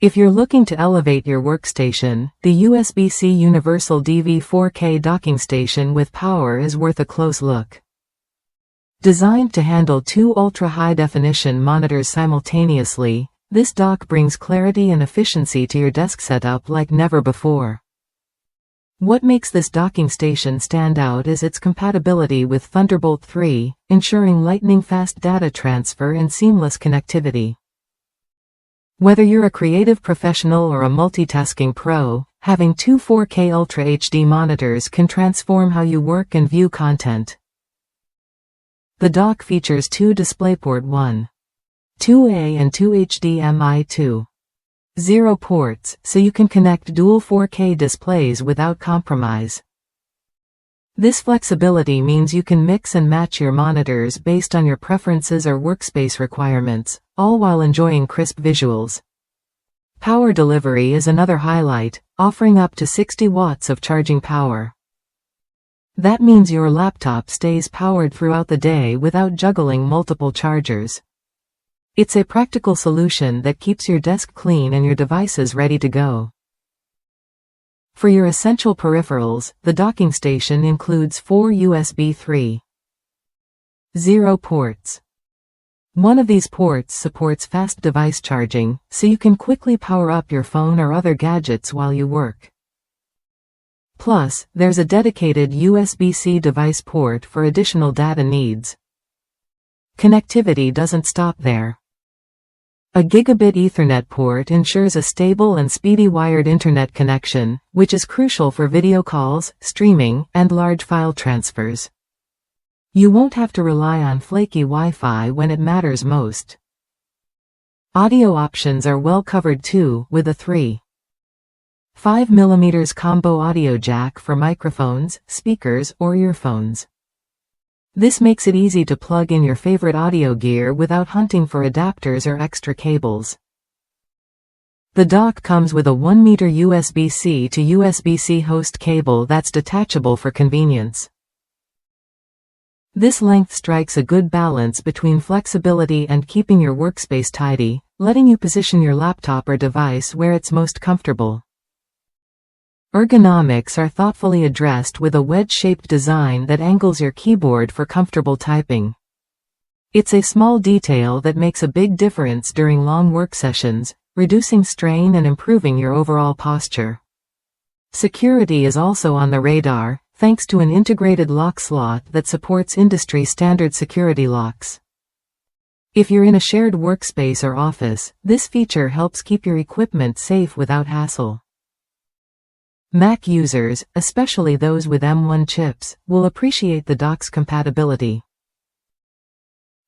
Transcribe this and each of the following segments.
If you're looking to elevate your workstation, the USB-C Universal DV4K docking station with power is worth a close look. Designed to handle two ultra-high-definition monitors simultaneously, this dock brings clarity and efficiency to your desk setup like never before. What makes this docking station stand out is its compatibility with Thunderbolt 3, ensuring lightning-fast data transfer and seamless connectivity. Whether you're a creative professional or a multitasking pro, having two 4K Ultra HD monitors can transform how you work and view content. The dock features two DisplayPort 1.2a and two HDMI 2.0 ports, so you can connect dual 4K displays without compromise. This flexibility means you can mix and match your monitors based on your preferences or workspace requirements, all while enjoying crisp visuals. Power delivery is another highlight, offering up to 60 watts of charging power. That means your laptop stays powered throughout the day without juggling multiple chargers. It's a practical solution that keeps your desk clean and your devices ready to go. For your essential peripherals, the docking station includes 4 USB 3.0 ports. One of these ports supports fast device charging, so you can quickly power up your phone or other gadgets while you work. Plus, there's a dedicated USB-C device port for additional data needs. Connectivity doesn't stop there. A gigabit Ethernet port ensures a stable and speedy wired internet connection, which is crucial for video calls, streaming, and large file transfers. You won't have to rely on flaky Wi-Fi when it matters most. Audio options are well covered too, with a 3.5mm combo audio jack for microphones, speakers, or earphones. This makes it easy to plug in your favorite audio gear without hunting for adapters or extra cables. The dock comes with a 1-meter USB-C to USB-C host cable that's detachable for convenience. This length strikes a good balance between flexibility and keeping your workspace tidy, letting you position your laptop or device where it's most comfortable. Ergonomics are thoughtfully addressed with a wedge-shaped design that angles your keyboard for comfortable typing. It's a small detail that makes a big difference during long work sessions, reducing strain and improving your overall posture. Security is also on the radar, thanks to an integrated lock slot that supports industry-standard security locks. If you're in a shared workspace or office, this feature helps keep your equipment safe without hassle. Mac users, especially those with M1 chips, will appreciate the dock's compatibility.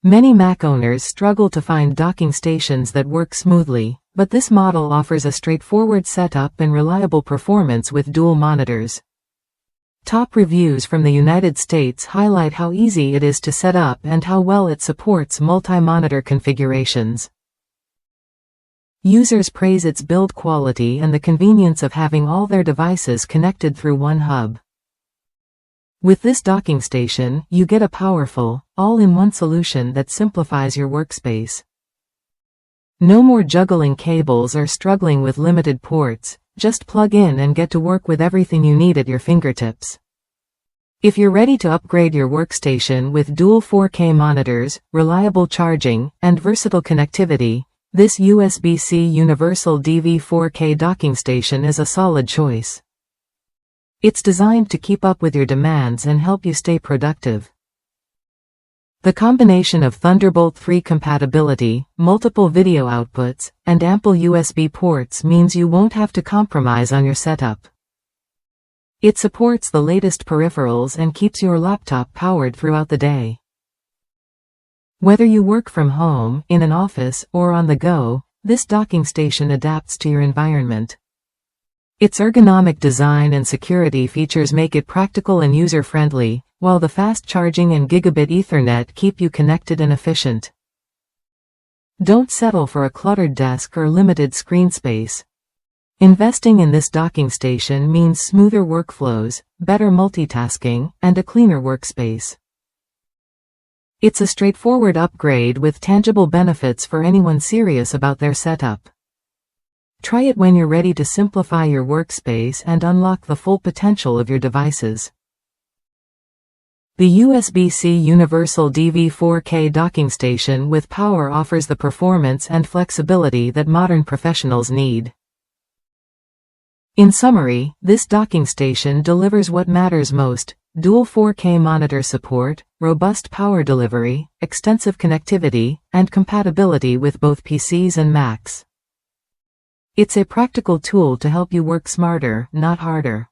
Many Mac owners struggle to find docking stations that work smoothly, but this model offers a straightforward setup and reliable performance with dual monitors. Top reviews from the United States highlight how easy it is to set up and how well it supports multi-monitor configurations. Users praise its build quality and the convenience of having all their devices connected through one hub. With this docking station, you get a powerful, all-in-one solution that simplifies your workspace. No more juggling cables or struggling with limited ports, just plug in and get to work with everything you need at your fingertips. If you're ready to upgrade your workstation with dual 4K monitors, reliable charging, and versatile connectivity, this USB-C Universal DV4K docking station is a solid choice. It's designed to keep up with your demands and help you stay productive. The combination of Thunderbolt 3 compatibility, multiple video outputs, and ample USB ports means you won't have to compromise on your setup. It supports the latest peripherals and keeps your laptop powered throughout the day. Whether you work from home, in an office, or on the go, this docking station adapts to your environment. Its ergonomic design and security features make it practical and user-friendly, while the fast charging and gigabit Ethernet keep you connected and efficient. Don't settle for a cluttered desk or limited screen space. Investing in this docking station means smoother workflows, better multitasking, and a cleaner workspace. It's a straightforward upgrade with tangible benefits for anyone serious about their setup. Try it when you're ready to simplify your workspace and unlock the full potential of your devices. The USB-C Universal DV4K docking station with power offers the performance and flexibility that modern professionals need. In summary, this docking station delivers what matters most: dual 4K monitor support, robust power delivery, extensive connectivity, and compatibility with both PCs and Macs. It's a practical tool to help you work smarter, not harder.